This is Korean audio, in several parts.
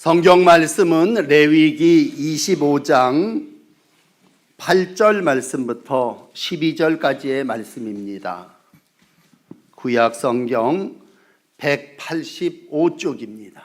성경 말씀은 레위기 25장 8절 말씀부터 12절까지의 말씀입니다. 구약 성경 185쪽입니다.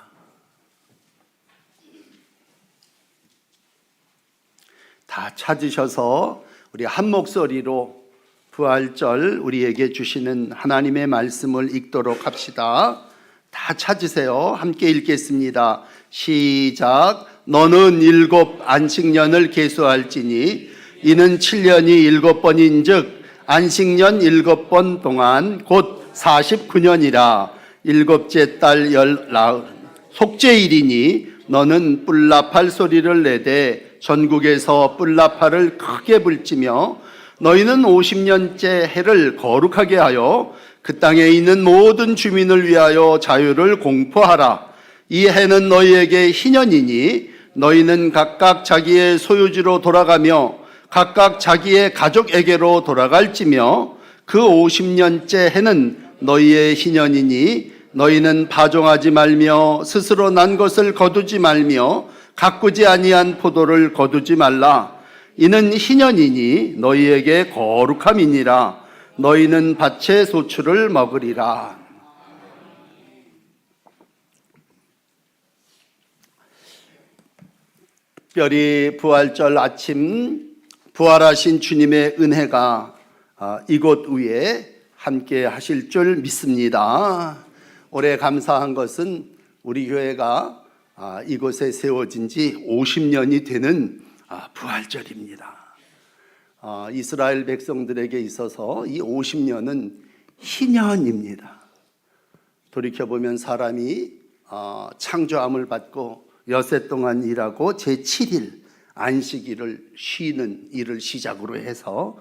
다 찾으셔서 우리 한 목소리로 부활절 우리에게 주시는 하나님의 말씀을 읽도록 합시다. 다 찾으세요. 함께 읽겠습니다. 시작. 너는 7 안식년을 계수할지니 이는 7년이 7번인즉 안식년 7번 동안 곧 49년이라. 7째 달 속죄일이니 너는 뿔나팔 소리를 내되 전국에서 뿔나팔을 크게 불지며 너희는 50년째 해를 거룩하게 하여 그 땅에 있는 모든 주민을 위하여 자유를 공포하라. 이 해는 너희에게 희년이니 너희는 각각 자기의 소유지로 돌아가며 각각 자기의 가족에게로 돌아갈지며 그 50년째 해는 너희의 희년이니 너희는 파종하지 말며 스스로 난 것을 거두지 말며 가꾸지 아니한 포도를 거두지 말라. 이는 희년이니 너희에게 거룩함이니라. 너희는 밭의 소출을 먹으리라. 특별히 부활절 아침 부활하신 주님의 은혜가 이곳 위에 함께 하실 줄 믿습니다. 올해 감사한 것은 우리 교회가 이곳에 세워진 지 50년이 되는 부활절입니다. 이스라엘 백성들에게 있어서 이 50년은 희년입니다. 돌이켜보면 사람이 창조함을 받고 엿새 동안 일하고 제7일 안식일을 쉬는 일을 시작으로 해서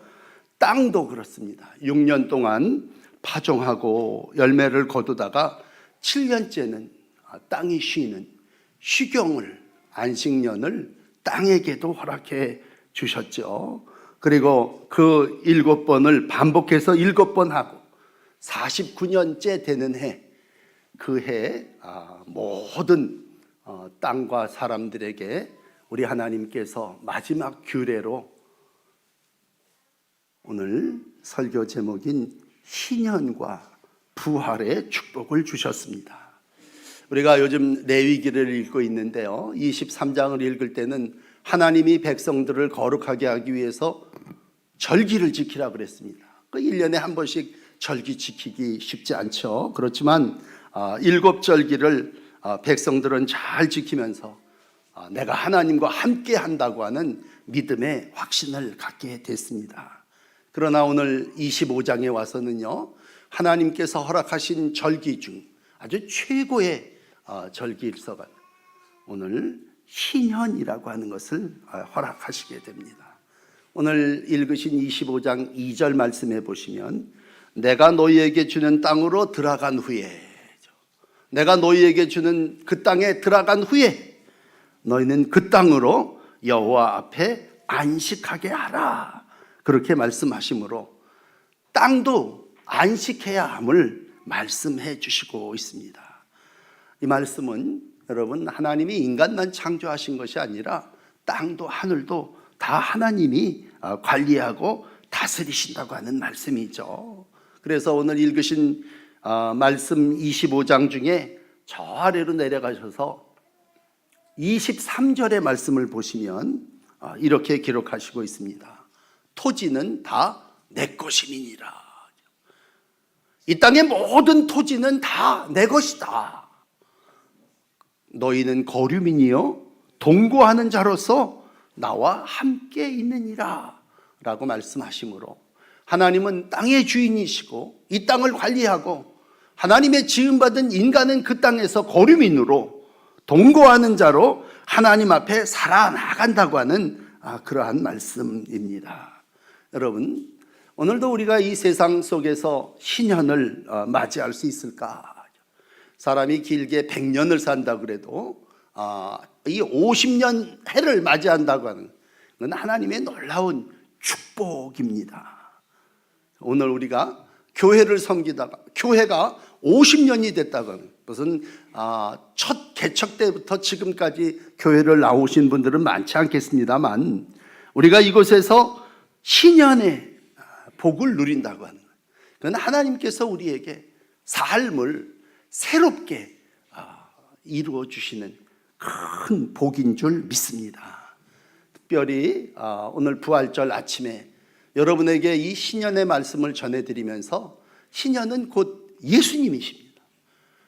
땅도 그렇습니다. 6년 동안 파종하고 열매를 거두다가 7년째는 땅이 쉬는 휴경을, 안식년을 땅에게도 허락해 주셨죠. 그리고 그 7번을 반복해서 7번 하고 49년째 되는 해, 그 해 모든 땅과 사람들에게 우리 하나님께서 마지막 규례로 오늘 설교 제목인 희년과 부활의 축복을 주셨습니다. 우리가 요즘 레위기를 읽고 있는데요, 23장을 읽을 때는 하나님이 백성들을 거룩하게 하기 위해서 절기를 지키라 그랬습니다. 그 1년에 한 번씩 절기 지키기 쉽지 않죠. 그렇지만 7절기를 백성들은 잘 지키면서 내가 하나님과 함께 한다고 하는 믿음의 확신을 갖게 됐습니다. 그러나 오늘 25장에 와서는요, 하나님께서 허락하신 절기 중 아주 최고의 절기일서가 오늘 희년이라고 하는 것을 허락하시게 됩니다. 오늘 읽으신 25장 2절 말씀해 보시면 내가 너희에게 주는 땅으로 들어간 후에, 내가 너희에게 주는 그 땅에 들어간 후에 너희는 그 땅으로 여호와 앞에 안식하게 하라. 그렇게 말씀하시므로 땅도 안식해야 함을 말씀해 주시고 있습니다. 이 말씀은 여러분, 하나님이 인간만 창조하신 것이 아니라 땅도 하늘도 다 하나님이 관리하고 다스리신다고 하는 말씀이죠. 그래서 오늘 읽으신 말씀 25장 중에 저 아래로 내려가셔서 23절의 말씀을 보시면 이렇게 기록하시고 있습니다. 토지는 다 내 것임이니라. 이 땅의 모든 토지는 다 내 것이다. 너희는 거류민이요 동거하는 자로서 나와 함께 있느니라 라고 말씀하시므로 하나님은 땅의 주인이시고 이 땅을 관리하고 하나님의 지음받은 인간은 그 땅에서 거류민으로 동거하는 자로 하나님 앞에 살아나간다고 하는 그러한 말씀입니다. 여러분, 오늘도 우리가 이 세상 속에서 희년을 맞이할 수 있을까? 사람이 길게 100년을 산다 그래도 이 50년 해를 맞이한다고 하는 건 하나님의 놀라운 축복입니다. 오늘 우리가 교회를 섬기다가 교회가 50년이 됐다고 하는 무슨 첫 개척 때부터 지금까지 교회를 나오신 분들은 많지 않겠습니다만 우리가 이곳에서 신년의 복을 누린다고 하는 거예요. 그건 하나님께서 우리에게 삶을 새롭게 이루어 주시는 큰 복인 줄 믿습니다. 특별히 오늘 부활절 아침에 여러분에게 이 신년의 말씀을 전해드리면서 신년은 곧 예수님이십니다.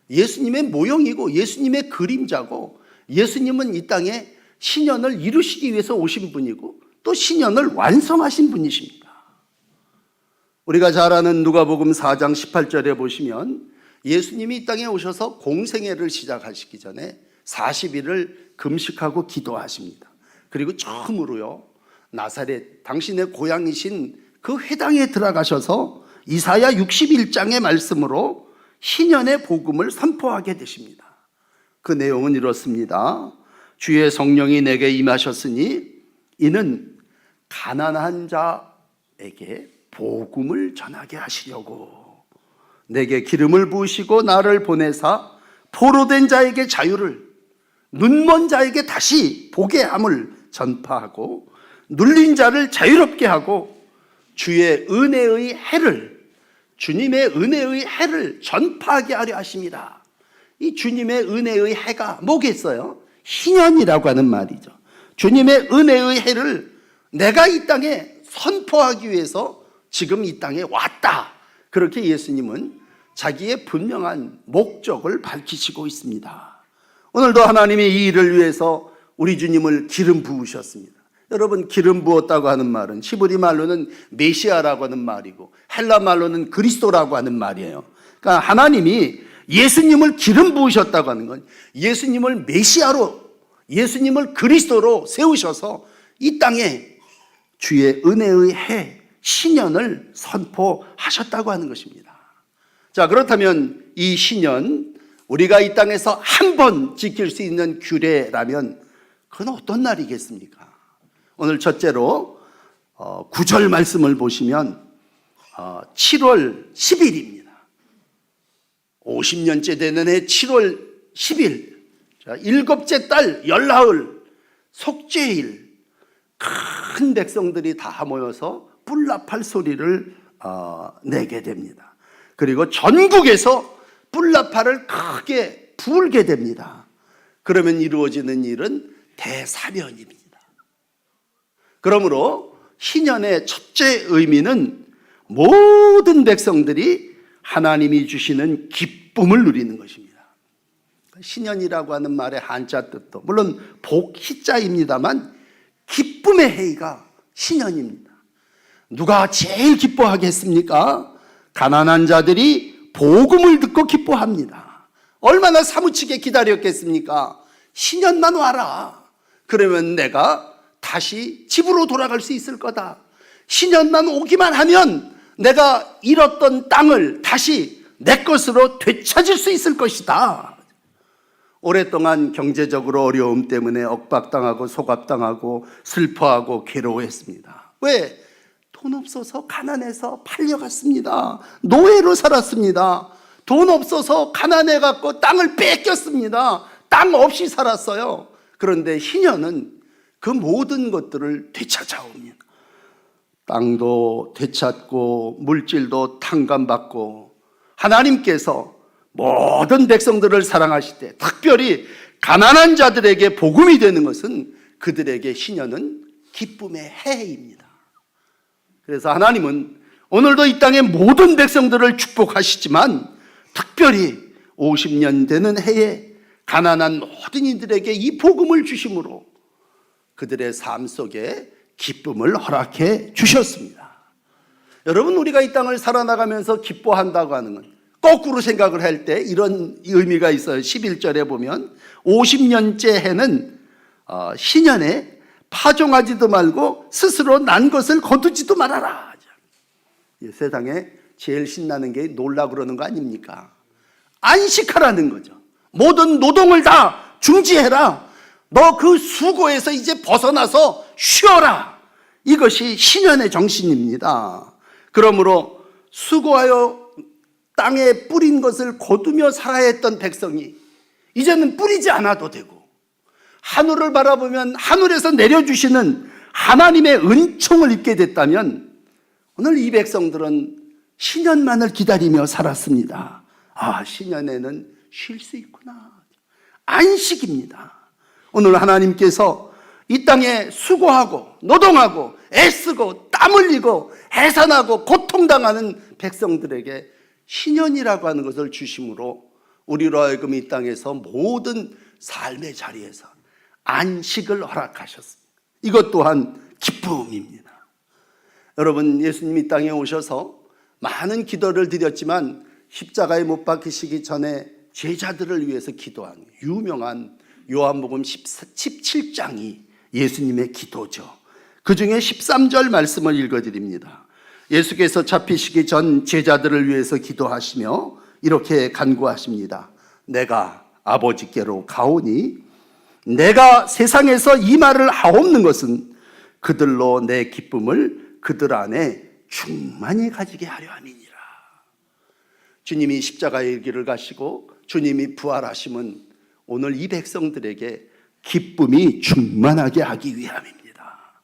예수님의 모형이고 예수님의 그림자고 예수님은 이 땅에 신년을 이루시기 위해서 오신 분이고 또 신년을 완성하신 분이십니다. 우리가 잘 아는 누가복음 4장 18절에 보시면 예수님이 이 땅에 오셔서 공생애를 시작하시기 전에 40일을 금식하고 기도하십니다. 그리고 처음으로요 나사렛 당신의 고향이신 그 회당에 들어가셔서 이사야 61장의 말씀으로 신년의 복음을 선포하게 되십니다. 그 내용은 이렇습니다. 주의 성령이 내게 임하셨으니 이는 가난한 자에게 복음을 전하게 하시려고 내게 기름을 부으시고 나를 보내사 포로된 자에게 자유를 눈먼 자에게 다시 보게 함을 전파하고 눌린 자를 자유롭게 하고 주의 은혜의 해를 주님의 은혜의 해를 전파하게 하려 하십니다. 이 주님의 은혜의 해가 뭐겠어요? 신년이라고 하는 말이죠. 주님의 은혜의 해를 내가 이 땅에 선포하기 위해서 지금 이 땅에 왔다. 그렇게 예수님은 자기의 분명한 목적을 밝히시고 있습니다. 오늘도 하나님이 이 일을 위해서 우리 주님을 기름 부으셨습니다. 여러분, 기름 부었다고 하는 말은 히브리 말로는 메시아라고 하는 말이고 헬라 말로는 그리스도라고 하는 말이에요. 그러니까 하나님이 예수님을 기름 부으셨다고 하는 건 예수님을 메시아로, 예수님을 그리스도로 세우셔서 이 땅에 주의 은혜의 해 신년을 선포하셨다고 하는 것입니다. 자, 그렇다면 이 신년, 우리가 이 땅에서 한 번 지킬 수 있는 규례라면 그건 어떤 날이겠습니까? 오늘 첫째로 9절 말씀을 보시면 7월 10일입니다. 50년째 되는 해 7월 10일, 일곱째 달 열나흘 속죄일, 큰 백성들이 다 모여서 뿔라팔 소리를 내게 됩니다. 그리고 전국에서 뿔라팔을 크게 불게 됩니다. 그러면 이루어지는 일은 대사변입니다. 그러므로 신년의 첫째 의미는 모든 백성들이 하나님이 주시는 기쁨을 누리는 것입니다. 신년이라고 하는 말의 한자 뜻도 물론 복희자입니다만 기쁨의 해가 신년입니다. 누가 제일 기뻐하겠습니까? 가난한 자들이 복음을 듣고 기뻐합니다. 얼마나 사무치게 기다렸겠습니까? 신년만 와라. 그러면 내가 다시 집으로 돌아갈 수 있을 거다. 신년만 오기만 하면 내가 잃었던 땅을 다시 내 것으로 되찾을 수 있을 것이다. 오랫동안 경제적으로 어려움 때문에 억박당하고 소갑당하고 슬퍼하고 괴로워했습니다. 왜? 돈 없어서 가난해서 팔려갔습니다. 노예로 살았습니다. 돈 없어서 가난해갖고 땅을 뺏겼습니다. 땅 없이 살았어요. 그런데 신년은 그 모든 것들을 되찾아옵니다. 땅도 되찾고 물질도 탕감받고 하나님께서 모든 백성들을 사랑하실 때 특별히 가난한 자들에게 복음이 되는 것은 그들에게 신년은 기쁨의 해입니다. 그래서 하나님은 오늘도 이 땅의 모든 백성들을 축복하시지만 특별히 50년 되는 해에 가난한 모든 이들에게 이 복음을 주심으로 그들의 삶 속에 기쁨을 허락해 주셨습니다. 여러분, 우리가 이 땅을 살아나가면서 기뻐한다고 하는 건 거꾸로 생각을 할 때 이런 의미가 있어요. 11절에 보면 50년째 해는 신년에 파종하지도 말고 스스로 난 것을 거두지도 말아라. 이 세상에 제일 신나는 게 놀라 그러는 거 아닙니까? 안식하라는 거죠. 모든 노동을 다 중지해라. 너 그 수고에서 이제 벗어나서 쉬어라. 이것이 신년의 정신입니다. 그러므로 수고하여 땅에 뿌린 것을 거두며 살아야 했던 백성이 이제는 뿌리지 않아도 되고, 하늘을 바라보면 하늘에서 내려주시는 하나님의 은총을 입게 됐다면, 오늘 이 백성들은 신년만을 기다리며 살았습니다. 아, 신년에는 쉴 수 있구나. 안식입니다. 오늘 하나님께서 이 땅에 수고하고 노동하고 애쓰고 땀 흘리고 해산하고 고통당하는 백성들에게 신년이라고 하는 것을 주심으로 우리로 하여금 이 땅에서 모든 삶의 자리에서 안식을 허락하셨습니다. 이것 또한 기쁨입니다. 여러분, 예수님이 이 땅에 오셔서 많은 기도를 드렸지만 십자가에 못 박히시기 전에 제자들을 위해서 기도한 유명한 요한복음 17장이 예수님의 기도죠. 그 중에 13절 말씀을 읽어드립니다. 예수께서 잡히시기 전 제자들을 위해서 기도하시며 이렇게 간구하십니다. 내가 아버지께로 가오니 내가 세상에서 이 말을 하옵는 것은 그들로 내 기쁨을 그들 안에 충만히 가지게 하려 함이니라. 주님이 십자가의 길을 가시고 주님이 부활하심은 오늘 이 백성들에게 기쁨이 충만하게 하기 위함입니다.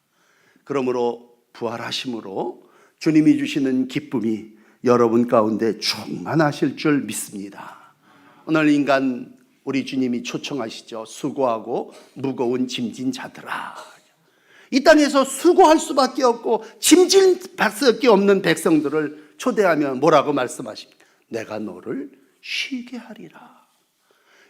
그러므로 부활하심으로 주님이 주시는 기쁨이 여러분 가운데 충만하실 줄 믿습니다. 오늘 인간 우리 주님이 초청하시죠. 수고하고 무거운 짐진 자들아. 이 땅에서 수고할 수밖에 없고 짐질 수밖에 없는 백성들을 초대하면 뭐라고 말씀하십니까? 내가 너를 쉬게 하리라.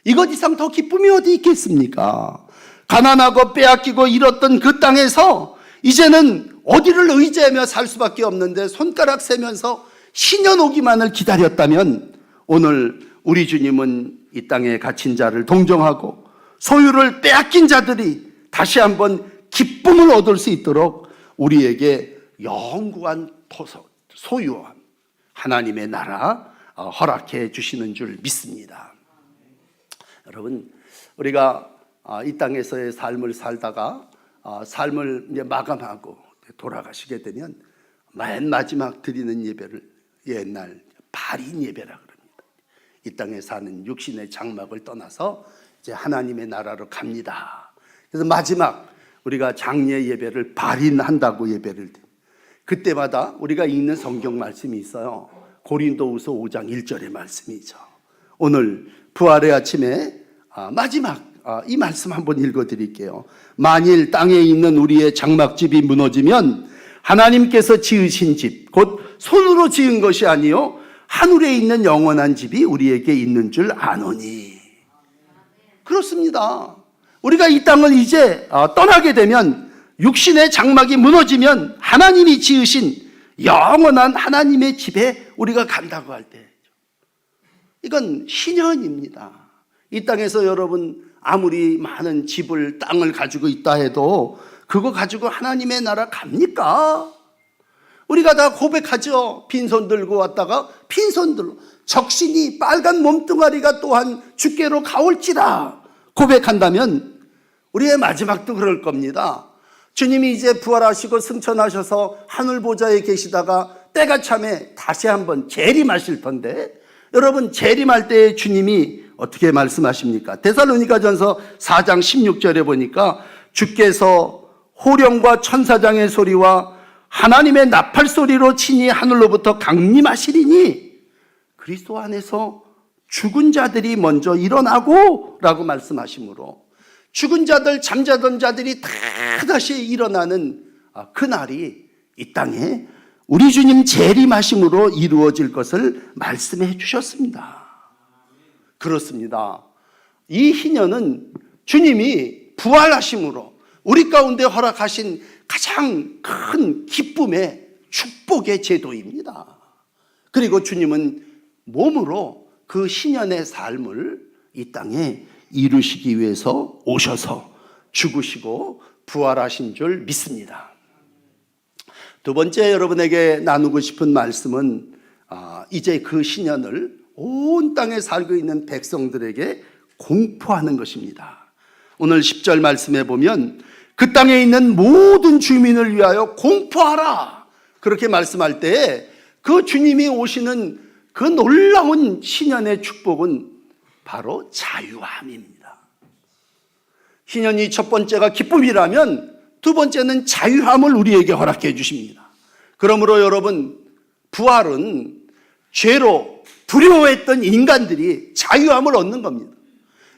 이것 이상 더 기쁨이 어디 있겠습니까? 가난하고 빼앗기고 잃었던 그 땅에서 이제는 어디를 의지하며 살 수밖에 없는데 손가락 세면서 신년 오기만을 기다렸다면 오늘 우리 주님은 이 땅에 갇힌 자를 동정하고 소유를 빼앗긴 자들이 다시 한번 기쁨을 얻을 수 있도록 우리에게 영구한 소유한 하나님의 나라 허락해 주시는 줄 믿습니다. 여러분, 우리가 이 땅에서의 삶을 살다가 삶을 이제 마감하고 돌아가시게 되면 맨 마지막 드리는 예배를 옛날 발인 예배라 그럽니다. 이 땅에 사는 육신의 장막을 떠나서 이제 하나님의 나라로 갑니다. 그래서 마지막 우리가 장례 예배를 발인한다고 예배를 드립니다. 그때마다 우리가 읽는 성경 말씀이 있어요. 고린도후서 5장 1절의 말씀이죠. 오늘 부활의 아침에 마지막 이 말씀 한번 읽어드릴게요. 만일 땅에 있는 우리의 장막집이 무너지면 하나님께서 지으신 집, 곧 손으로 지은 것이 아니요 하늘에 있는 영원한 집이 우리에게 있는 줄 아노니. 그렇습니다. 우리가 이 땅을 이제 떠나게 되면 육신의 장막이 무너지면 하나님이 지으신 영원한 하나님의 집에 우리가 간다고 할 때, 이건 신현입니다. 이 땅에서 여러분 아무리 많은 집을 땅을 가지고 있다 해도 그거 가지고 하나님의 나라 갑니까? 우리가 다 고백하죠. 빈손 들고 왔다가 빈손 들고 적신이 빨간 몸뚱아리가 또한 주께로 가올지라 고백한다면 우리의 마지막도 그럴 겁니다. 주님이 이제 부활하시고 승천하셔서 하늘 보좌에 계시다가 때가 참에 다시 한번 재림하실 텐데, 여러분 재림할 때 주님이 어떻게 말씀하십니까? 데살로니가전서 4장 16절에 보니까 주께서 호령과 천사장의 소리와 하나님의 나팔 소리로 친히 하늘로부터 강림하시리니 그리스도 안에서 죽은 자들이 먼저 일어나고 라고 말씀하시므로 죽은 자들, 잠자던 자들이 다 다시 일어나는 그 날이 이 땅에 우리 주님 재림하심으로 이루어질 것을 말씀해 주셨습니다. 그렇습니다. 이 희년은 주님이 부활하심으로 우리 가운데 허락하신 가장 큰 기쁨의 축복의 제도입니다. 그리고 주님은 몸으로 그 신년의 삶을 이 땅에 이루시기 위해서 오셔서 죽으시고 부활하신 줄 믿습니다. 두 번째 여러분에게 나누고 싶은 말씀은 이제 그 신년을 온 땅에 살고 있는 백성들에게 공포하는 것입니다. 오늘 10절 말씀에 보면 그 땅에 있는 모든 주민을 위하여 공포하라 그렇게 말씀할 때 그 주님이 오시는 그 놀라운 신년의 축복은 바로 자유함입니다. 신년이 첫 번째가 기쁨이라면 두 번째는 자유함을 우리에게 허락해 주십니다. 그러므로 여러분, 부활은 죄로 두려워했던 인간들이 자유함을 얻는 겁니다.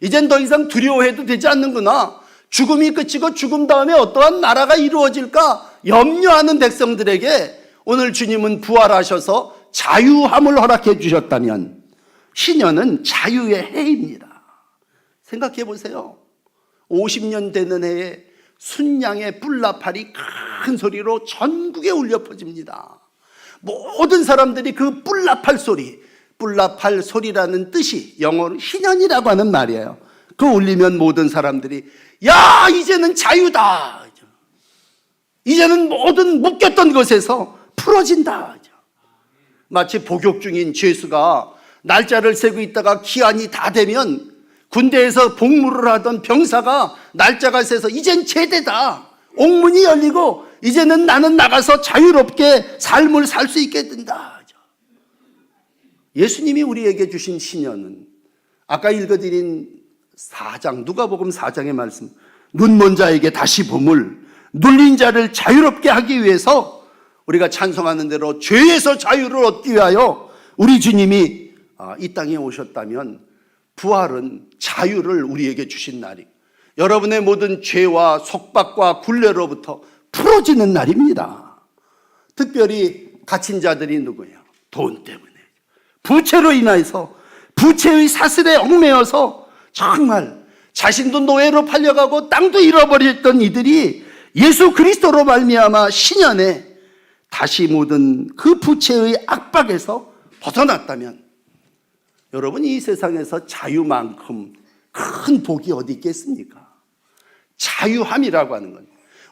이젠 더 이상 두려워해도 되지 않는구나. 죽음이 끝이고 죽음 다음에 어떠한 나라가 이루어질까 염려하는 백성들에게 오늘 주님은 부활하셔서 자유함을 허락해 주셨다면 신년은 자유의 해입니다. 생각해 보세요. 50년 되는 해에 순양의 뿔나팔이 큰 소리로 전국에 울려 퍼집니다. 모든 사람들이 그 뿔나팔 소리, 뿔나팔 소리라는 뜻이 영어로 신년이라고 하는 말이에요. 그 울리면 모든 사람들이 야, 이제는 자유다. 이제는 모든 묶였던 것에서 풀어진다. 마치 복역 중인 죄수가 날짜를 세고 있다가 기한이 다 되면 군대에서 복무를 하던 병사가 날짜가 세서 이젠 제대다. 옥문이 열리고 이제는 나는 나가서 자유롭게 삶을 살 수 있게 된다. 예수님이 우리에게 주신 신년은 아까 읽어드린 4장, 누가복음 4장의 말씀, 눈먼 자에게 다시 봄을, 눌린 자를 자유롭게 하기 위해서 우리가 찬송하는 대로 죄에서 자유를 얻기 위하여 우리 주님이 이 땅에 오셨다면 부활은 자유를 우리에게 주신 날이, 여러분의 모든 죄와 속박과 굴레로부터 풀어지는 날입니다. 특별히 갇힌 자들이 누구예요? 돈 때문에, 부채로 인해서 부채의 사슬에 얽매여서 정말 자신도 노예로 팔려가고 땅도 잃어버렸던 이들이 예수 그리스도로 말미암아 신년에 다시 모든 그 부채의 압박에서 벗어났다면 여러분, 이 세상에서 자유만큼 큰 복이 어디 있겠습니까? 자유함이라고 하는 건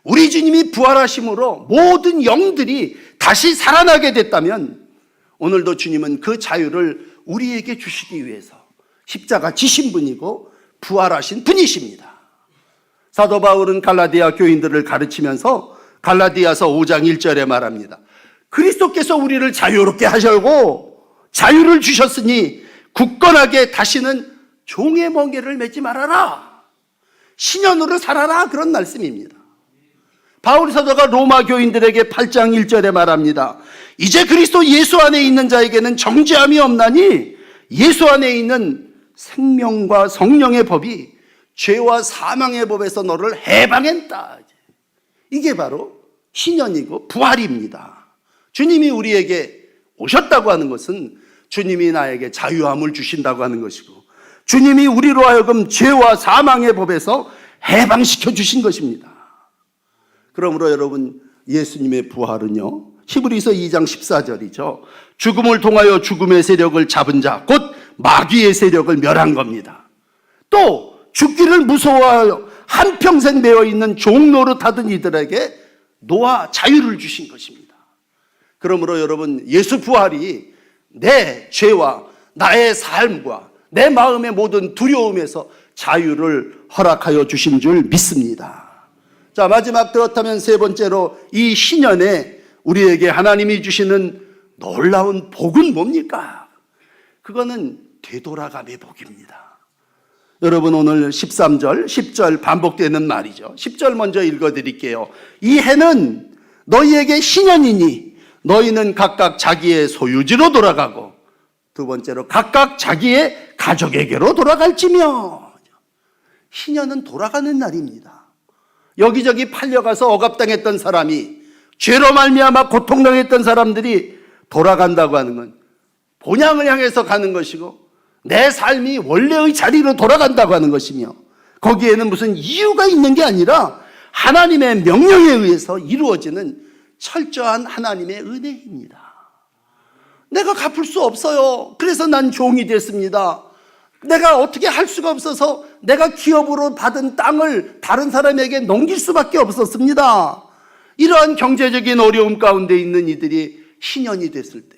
우리 주님이 부활하심으로 모든 영들이 다시 살아나게 됐다면 오늘도 주님은 그 자유를 우리에게 주시기 위해서 십자가 지신 분이고 부활하신 분이십니다. 사도 바울은 갈라디아 교인들을 가르치면서 갈라디아서 5장 1절에 말합니다. 그리스도께서 우리를 자유롭게 하시고 자유를 주셨으니 굳건하게 다시는 종의 멍에를 매지 말아라. 신년으로 살아라. 그런 말씀입니다. 바울 사도가 로마 교인들에게 8장 1절에 말합니다. 이제 그리스도 예수 안에 있는 자에게는 정죄함이 없나니 예수 안에 있는 생명과 성령의 법이 죄와 사망의 법에서 너를 해방했다. 이게 바로 신년이고 부활입니다. 주님이 우리에게 오셨다고 하는 것은 주님이 나에게 자유함을 주신다고 하는 것이고 주님이 우리로 하여금 죄와 사망의 법에서 해방시켜 주신 것입니다. 그러므로 여러분, 예수님의 부활은요, 히브리서 2장 14절이죠. 죽음을 통하여 죽음의 세력을 잡은 자, 곧 마귀의 세력을 멸한 겁니다. 또 죽기를 무서워하여 한평생 매어 있는 종노릇 하던 이들에게 노아 자유를 주신 것입니다. 그러므로 여러분, 예수 부활이 내 죄와 나의 삶과 내 마음의 모든 두려움에서 자유를 허락하여 주신 줄 믿습니다. 자, 마지막 그렇다면 세 번째로 이 신년에 우리에게 하나님이 주시는 놀라운 복은 뭡니까? 그거는 되돌아감의 복입니다. 여러분, 오늘 13절, 10절 반복되는 말이죠. 10절 먼저 읽어드릴게요. 이 해는 너희에게 신년이니 너희는 각각 자기의 소유지로 돌아가고 두 번째로 각각 자기의 가족에게로 돌아갈지며. 신년은 돌아가는 날입니다. 여기저기 팔려가서 억압당했던 사람이, 죄로 말미암아 고통당했던 사람들이 돌아간다고 하는 건 본향을 향해서 가는 것이고 내 삶이 원래의 자리로 돌아간다고 하는 것이며 거기에는 무슨 이유가 있는 게 아니라 하나님의 명령에 의해서 이루어지는 철저한 하나님의 은혜입니다. 내가 갚을 수 없어요. 그래서 난 종이 됐습니다. 내가 어떻게 할 수가 없어서 내가 기업으로 받은 땅을 다른 사람에게 넘길 수밖에 없었습니다. 이러한 경제적인 어려움 가운데 있는 이들이 신년이 됐을 때,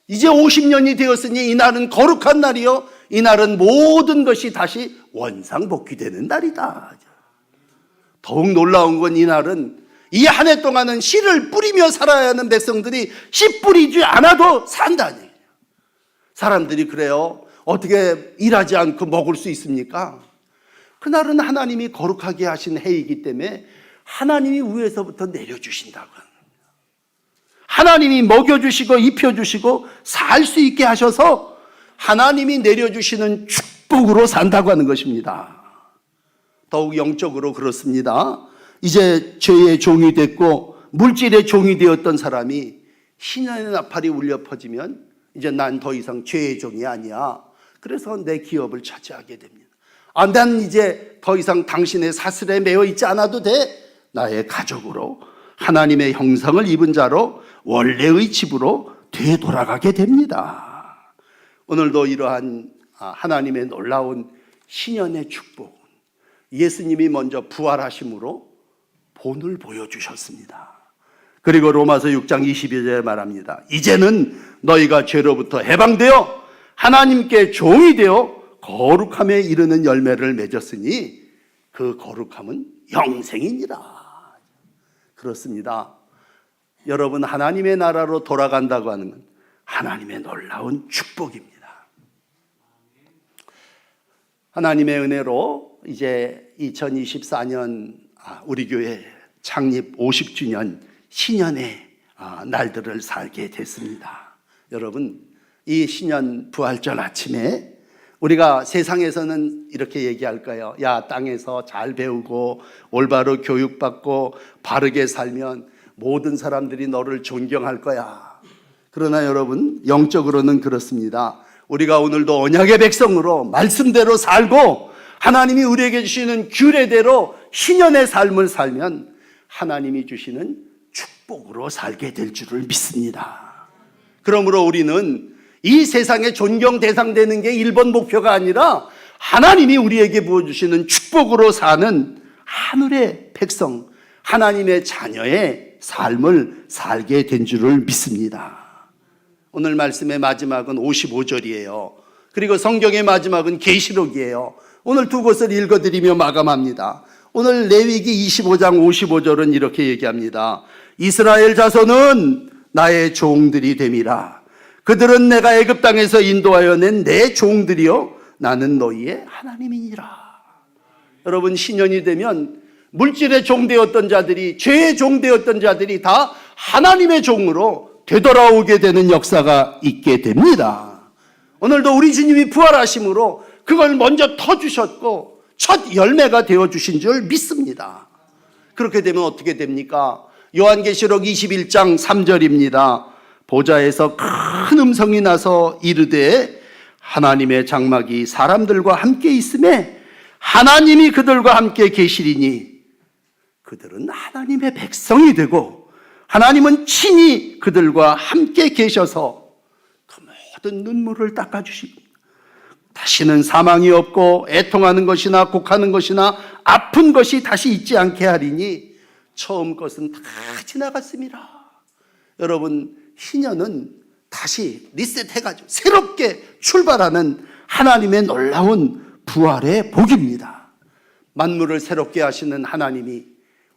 이제 50년이 되었으니 이날은 거룩한 날이요, 이날은 모든 것이 다시 원상복귀되는 날이다. 더욱 놀라운 건 이날은 이 한 해 동안은 씨를 뿌리며 살아야 하는 백성들이 씨 뿌리지 않아도 산다니. 사람들이 그래요. 어떻게 일하지 않고 먹을 수 있습니까? 그날은 하나님이 거룩하게 하신 해이기 때문에 하나님이 위에서부터 내려주신다고. 하나님이 먹여주시고 입혀주시고 살 수 있게 하셔서 하나님이 내려주시는 축복으로 산다고 하는 것입니다. 더욱 영적으로 그렇습니다. 이제 죄의 종이 됐고 물질의 종이 되었던 사람이 신년의 나팔이 울려 퍼지면 이제 난 더 이상 죄의 종이 아니야. 그래서 내 기업을 차지하게 됩니다. 난 이제 더 이상 당신의 사슬에 매여 있지 않아도 돼. 나의 가족으로 하나님의 형상을 입은 자로 원래의 집으로 되돌아가게 됩니다. 오늘도 이러한 하나님의 놀라운 신년의 축복, 예수님이 먼저 부활하심으로 본을 보여주셨습니다. 그리고 로마서 6장 22절에 말합니다. 이제는 너희가 죄로부터 해방되어 하나님께 종이 되어 거룩함에 이르는 열매를 맺었으니 그 거룩함은 영생이니라. 그렇습니다. 여러분, 하나님의 나라로 돌아간다고 하는 건 하나님의 놀라운 축복입니다. 하나님의 은혜로 이제 2024년 우리 교회 창립 50주년 신년의 날들을 살게 됐습니다. 여러분, 이 신년 부활절 아침에 우리가 세상에서는 이렇게 얘기할까요? 야, 땅에서 잘 배우고 올바로 교육받고 바르게 살면 모든 사람들이 너를 존경할 거야. 그러나 여러분, 영적으로는 그렇습니다. 우리가 오늘도 언약의 백성으로 말씀대로 살고 하나님이 우리에게 주시는 규례대로 신년의 삶을 살면 하나님이 주시는 축복으로 살게 될 줄을 믿습니다. 그러므로 우리는 이 세상에 존경 대상되는 게 1번 목표가 아니라 하나님이 우리에게 부어주시는 축복으로 사는 하늘의 백성, 하나님의 자녀의 삶을 살게 된 줄을 믿습니다. 오늘 말씀의 마지막은 55절이에요. 그리고 성경의 마지막은 계시록이에요. 오늘 두 곳을 읽어드리며 마감합니다. 오늘 레위기 25장 55절은 이렇게 얘기합니다. 이스라엘 자손은 나의 종들이 됨이라. 그들은 내가 애굽 땅에서 인도하여 낸 내 종들이요 나는 너희의 하나님이니라. 여러분, 신년이 되면 물질의 종되었던 자들이, 죄의 종되었던 자들이 다 하나님의 종으로 되돌아오게 되는 역사가 있게 됩니다. 오늘도 우리 주님이 부활하심으로 그걸 먼저 터주셨고 첫 열매가 되어주신 줄 믿습니다. 그렇게 되면 어떻게 됩니까? 요한계시록 21장 3절입니다. 보좌에서 큰 음성이 나서 이르되 하나님의 장막이 사람들과 함께 있음에 하나님이 그들과 함께 계시리니 그들은 하나님의 백성이 되고 하나님은 친히 그들과 함께 계셔서 그 모든 눈물을 닦아주시고 다시는 사망이 없고 애통하는 것이나 곡하는 것이나 아픈 것이 다시 있지 않게 하리니 처음 것은 다 지나갔습니다. 여러분, 신년은 다시 리셋해가지고 새롭게 출발하는 하나님의 놀라운 부활의 복입니다. 만물을 새롭게 하시는 하나님이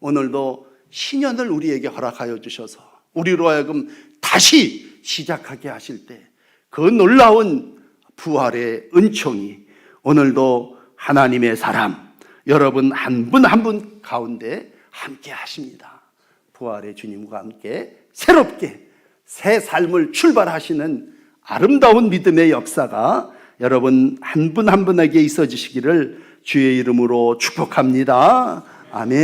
오늘도 신년을 우리에게 허락하여 주셔서 우리로 하여금 다시 시작하게 하실 때 그 놀라운 부활의 은총이 오늘도 하나님의 사람 여러분 한 분 한 분 가운데 함께 하십니다. 부활의 주님과 함께 새롭게 새 삶을 출발하시는 아름다운 믿음의 역사가 여러분 한 분 한 분에게 있어지시기를 주의 이름으로 축복합니다. 아멘.